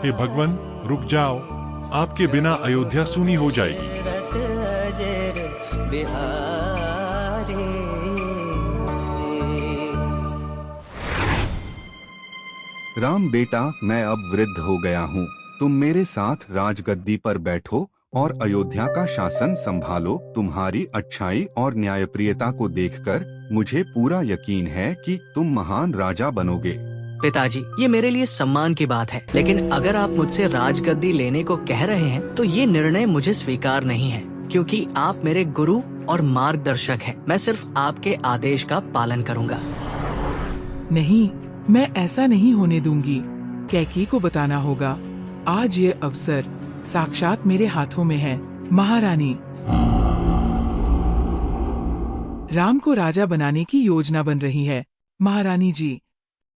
हे भगवान, रुक जाओ, आपके बिना अयोध्या सूनी हो जाएगी। राम बेटा, मैं अब वृद्ध हो गया हूँ। तुम मेरे साथ राजगद्दी पर बैठो और अयोध्या का शासन संभालो। तुम्हारी अच्छाई और न्यायप्रियता को देखकर मुझे पूरा यकीन है कि तुम महान राजा बनोगे। पिताजी, ये मेरे लिए सम्मान की बात है, लेकिन अगर आप मुझसे राजगद्दी लेने को कह रहे हैं तो ये निर्णय मुझे स्वीकार नहीं है, क्योंकि आप मेरे गुरु और मार्गदर्शक हैं। मैं सिर्फ आपके आदेश का पालन करूंगा। नहीं, मैं ऐसा नहीं होने दूंगी। कैकेयी को बताना होगा। आज ये अवसर साक्षात मेरे हाथों में है। महारानी, राम को राजा बनाने की योजना बन रही है। महारानी जी,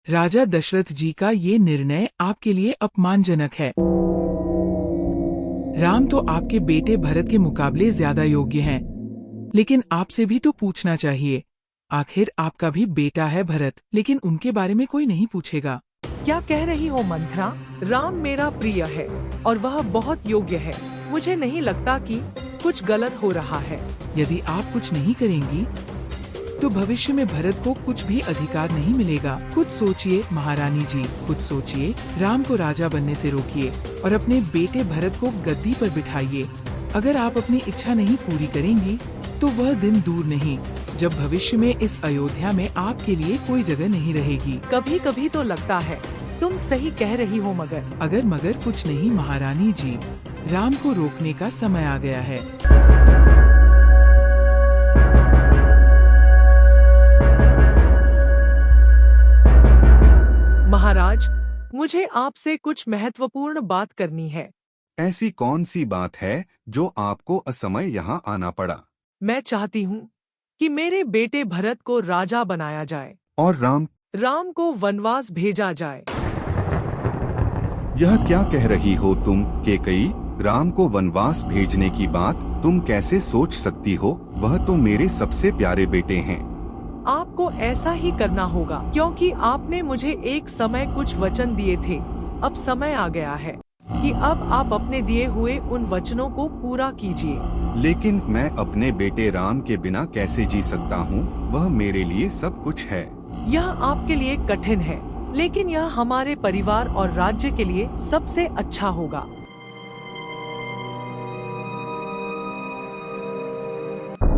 राजा दशरथ जी का ये निर्णय आपके लिए अपमानजनक है। राम तो आपके बेटे भरत के मुकाबले ज्यादा योग्य हैं, लेकिन आपसे भी तो पूछना चाहिए। आखिर आपका भी बेटा है भरत, लेकिन उनके बारे में कोई नहीं पूछेगा। क्या कह रही हो मंथरा? राम मेरा प्रिय है और वह बहुत योग्य है। मुझे नहीं लगता कि कुछ गलत हो रहा है। यदि आप कुछ नहीं करेंगी तो भविष्य में भरत को कुछ भी अधिकार नहीं मिलेगा। कुछ सोचिए महारानी जी, कुछ सोचिए। राम को राजा बनने से रोकिए और अपने बेटे भरत को गद्दी पर बिठाइए। अगर आप अपनी इच्छा नहीं पूरी करेंगी तो वह दिन दूर नहीं जब भविष्य में इस अयोध्या में आपके लिए कोई जगह नहीं रहेगी। कभी कभी तो लगता है तुम सही कह रही हो, मगर कुछ नहीं महारानी जी। राम को रोकने का समय आ गया है। महाराज, मुझे आपसे कुछ महत्वपूर्ण बात करनी है। ऐसी कौन सी बात है जो आपको असमय यहाँ आना पड़ा? मैं चाहती हूँ कि मेरे बेटे भरत को राजा बनाया जाए और राम को वनवास भेजा जाए। यह क्या कह रही हो तुम कैकेयी? राम को वनवास भेजने की बात तुम कैसे सोच सकती हो? वह तो मेरे सबसे प्यारे बेटे हैं। आपको ऐसा ही करना होगा, क्योंकि आपने मुझे एक समय कुछ वचन दिए थे। अब समय आ गया है कि अब आप अपने दिए हुए उन वचनों को पूरा कीजिए। लेकिन मैं अपने बेटे राम के बिना कैसे जी सकता हूँ? वह मेरे लिए सब कुछ है। यह आपके लिए कठिन है, लेकिन यह हमारे परिवार और राज्य के लिए सबसे अच्छा होगा।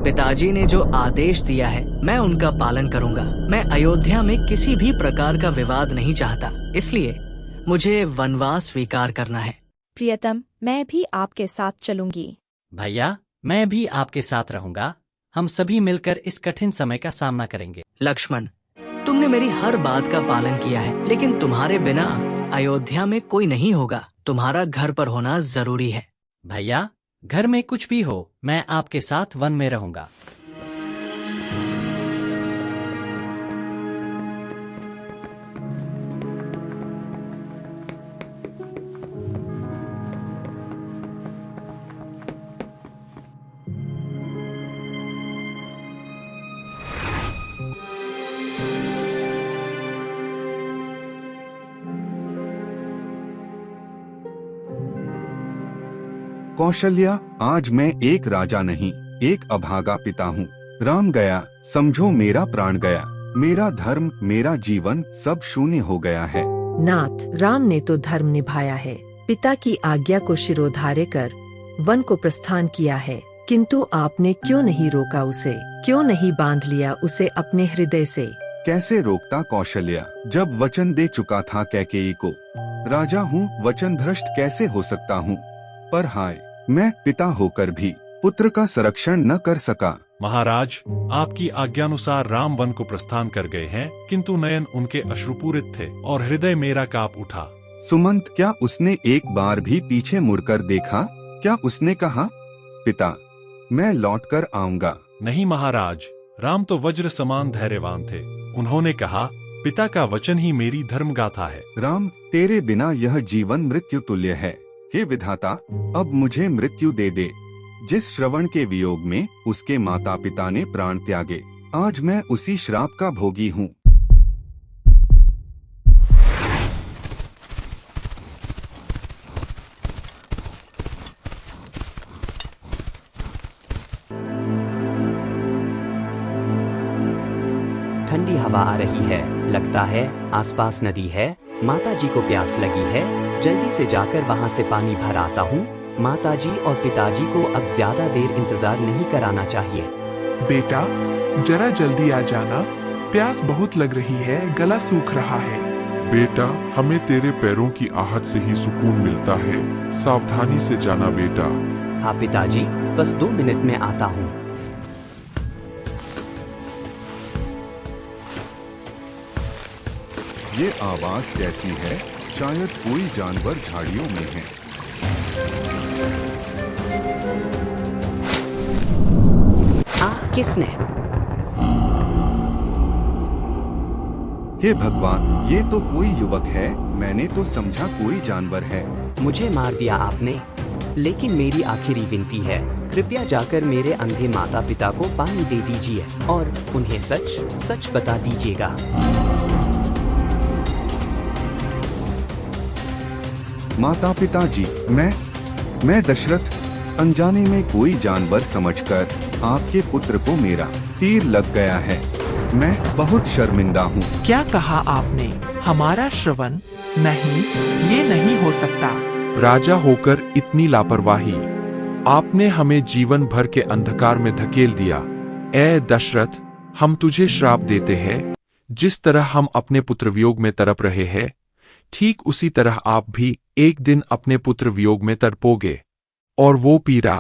पिताजी ने जो आदेश दिया है मैं उनका पालन करूंगा। मैं अयोध्या में किसी भी प्रकार का विवाद नहीं चाहता, इसलिए मुझे वनवास स्वीकार करना है। प्रियतम, मैं भी आपके साथ चलूंगी। भैया, मैं भी आपके साथ रहूंगा। हम सभी मिलकर इस कठिन समय का सामना करेंगे। लक्ष्मण, तुमने मेरी हर बात का पालन किया है, लेकिन तुम्हारे बिना अयोध्या में कोई नहीं होगा। तुम्हारा घर पर होना जरूरी है। भैया, घर में कुछ भी हो, मैं आपके साथ वन में रहूंगा। कौशल्या, आज मैं एक राजा नहीं, एक अभागा पिता हूँ। राम गया, समझो मेरा प्राण गया। मेरा धर्म, मेरा जीवन सब शून्य हो गया है। नाथ, राम ने तो धर्म निभाया है। पिता की आज्ञा को शिरोधार्य कर वन को प्रस्थान किया है, किंतु आपने क्यों नहीं रोका उसे? क्यों नहीं बांध लिया उसे अपने हृदय से? कैसे रोकता कौशल्या, जब वचन दे चुका था कैकेयी को। राजा हूँ, वचन भ्रष्ट कैसे हो सकता हूँ? पर हाय, मैं पिता होकर भी पुत्र का संरक्षण न कर सका। महाराज, आपकी आज्ञानुसार राम वन को प्रस्थान कर गए हैं, किंतु नयन उनके अश्रुपूरित थे और हृदय मेरा कांप उठा। सुमंत, क्या उसने एक बार भी पीछे मुड़कर देखा? क्या उसने कहा, पिता मैं लौटकर आऊंगा? नहीं महाराज, राम तो वज्र समान धैर्यवान थे। उन्होंने कहा, पिता का वचन ही मेरी धर्म गाथा है। राम, तेरे बिना यह जीवन मृत्यु तुल्य है। हे विधाता, अब मुझे मृत्यु दे दे। जिस श्रवण के वियोग में उसके माता पिता ने प्राण त्यागे, आज मैं उसी श्राप का भोगी हूँ। ठंडी हवा आ रही है। लगता है आसपास नदी है। माता जी को प्यास लगी है। जल्दी से जाकर वहाँ से पानी भर आता हूँ। माता जी और पिताजी को अब ज्यादा देर इंतजार नहीं कराना चाहिए। बेटा, जरा जल्दी आ जाना, प्यास बहुत लग रही है, गला सूख रहा है। बेटा, हमें तेरे पैरों की आहट से ही सुकून मिलता है। सावधानी से जाना बेटा। हाँ पिताजी, बस 2 मिनट में आता हूँ। ये आवाज कैसी है? शायद कोई जानवर झाड़ियों में है। किसने? हे भगवान, ये तो कोई युवक है। मैंने तो समझा कोई जानवर है। मुझे मार दिया आपने, लेकिन मेरी आखिरी विनती है, कृपया जाकर मेरे अंधे माता पिता को पानी दे दीजिए और उन्हें सच सच बता दीजिएगा। माता पिता जी, मैं दशरथ, अनजाने में कोई जानवर समझकर आपके पुत्र को मेरा तीर लग गया है। मैं बहुत शर्मिंदा हूँ। क्या कहा आपने? हमारा श्रवण? नहीं, ये नहीं हो सकता। राजा होकर इतनी लापरवाही, आपने हमें जीवन भर के अंधकार में धकेल दिया। ए दशरथ, हम तुझे श्राप देते हैं। जिस तरह हम अपने पुत्र वियोग में तड़प रहे हैं, ठीक उसी तरह आप भी एक दिन अपने पुत्र वियोग में तड़पोगे, और वो पीड़ा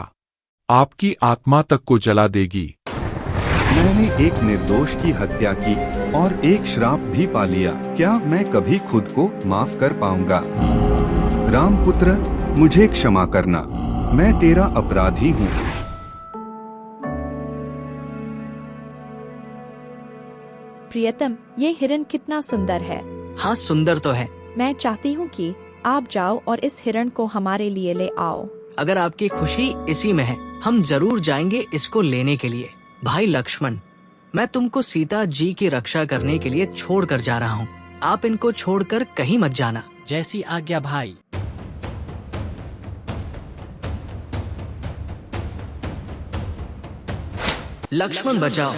आपकी आत्मा तक को जला देगी। मैंने एक निर्दोष की हत्या की और एक श्राप भी पा लिया। क्या मैं कभी खुद को माफ कर पाऊंगा? रामपुत्र, मुझे क्षमा करना। मैं तेरा अपराधी हूँ। प्रियतम, ये हिरण कितना सुंदर है। हाँ, सुंदर तो है। मैं चाहती हूँ कि आप जाओ और इस हिरण को हमारे लिए ले आओ। अगर आपकी खुशी इसी में है, हम जरूर जाएंगे इसको लेने के लिए। भाई लक्ष्मण, मैं तुमको सीता जी की रक्षा करने के लिए छोड़ कर जा रहा हूँ। आप इनको छोड़कर कहीं मत जाना। जैसी आज्ञा भाई। लक्ष्मण बचाओ।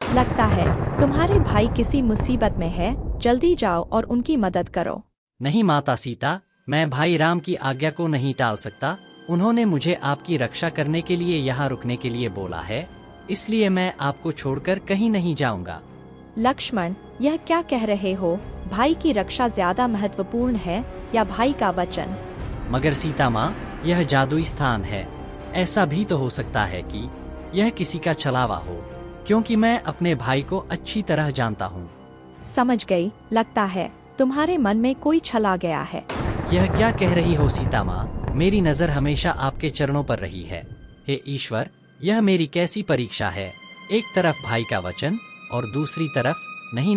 लगता है तुम्हारे भाई किसी मुसीबत में है। जल्दी जाओ और उनकी मदद करो। नहीं माता सीता, मैं भाई राम की आज्ञा को नहीं टाल सकता। उन्होंने मुझे आपकी रक्षा करने के लिए यहाँ रुकने के लिए बोला है, इसलिए मैं आपको छोड़कर कहीं नहीं जाऊंगा। लक्ष्मण, यह क्या कह रहे हो? भाई की रक्षा ज्यादा महत्वपूर्ण है या भाई का वचन? मगर सीता माँ, यह जादुई स्थान है। ऐसा भी तो हो सकता है कि यह किसी का छलावा हो, क्योंकि मैं अपने भाई को अच्छी तरह जानता हूँ। समझ गई। लगता है तुम्हारे मन में कोई छला गया है। यह क्या कह रही हो सीता माँ? मेरी नजर हमेशा आपके चरणों पर रही है। हे ईश्वर, यह मेरी कैसी परीक्षा है। एक तरफ भाई का वचन और दूसरी तरफ नहीं,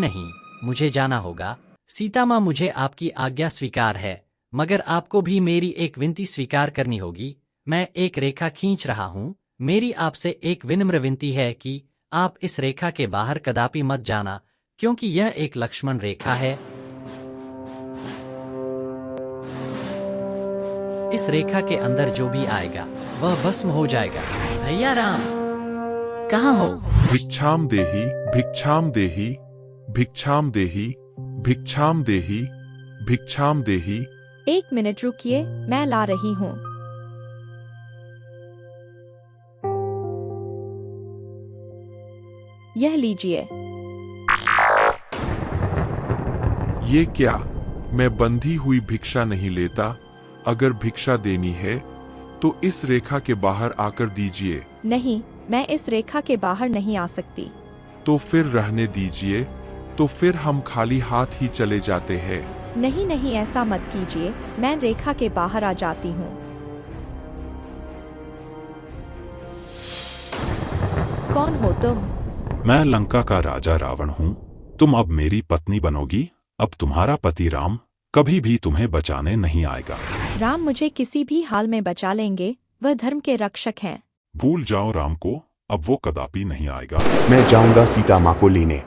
मुझे जाना होगा। सीता माँ, मुझे आपकी आज्ञा स्वीकार है, मगर आपको भी मेरी एक विनती स्वीकार करनी होगी। मैं एक रेखा खींच रहा हूँ। मेरी आपसे एक विनम्र विनती है कि आप इस रेखा के बाहर कदापि मत जाना, क्योंकि यह एक लक्ष्मण रेखा है। इस रेखा के अंदर जो भी आएगा वह भस्म हो जाएगा। भैया राम, कहाँ हो? भिक्षाम देही, भिक्षाम देही, भिक्षाम देही, भिक्षाम देही, भिक्षाम देही। 1 मिनट रुकिए, मैं ला रही हूँ। यह लीजिए। ये क्या? मैं बंधी हुई भिक्षा नहीं लेता। अगर भिक्षा देनी है तो इस रेखा के बाहर आकर दीजिए। नहीं, मैं इस रेखा के बाहर नहीं आ सकती। तो फिर रहने दीजिए। तो फिर हम खाली हाथ ही चले जाते हैं। नहीं, ऐसा मत कीजिए। मैं रेखा के बाहर आ जाती हूँ। कौन हो तुम? मैं लंका का राजा रावण हूँ। तुम अब मेरी पत्नी बनोगी। अब तुम्हारा पति राम कभी भी तुम्हें बचाने नहीं आएगा। राम मुझे किसी भी हाल में बचा लेंगे। वह धर्म के रक्षक हैं। भूल जाओ राम को, अब वो कदापि नहीं आएगा। मैं जाऊंगा सीता माँ को लेने।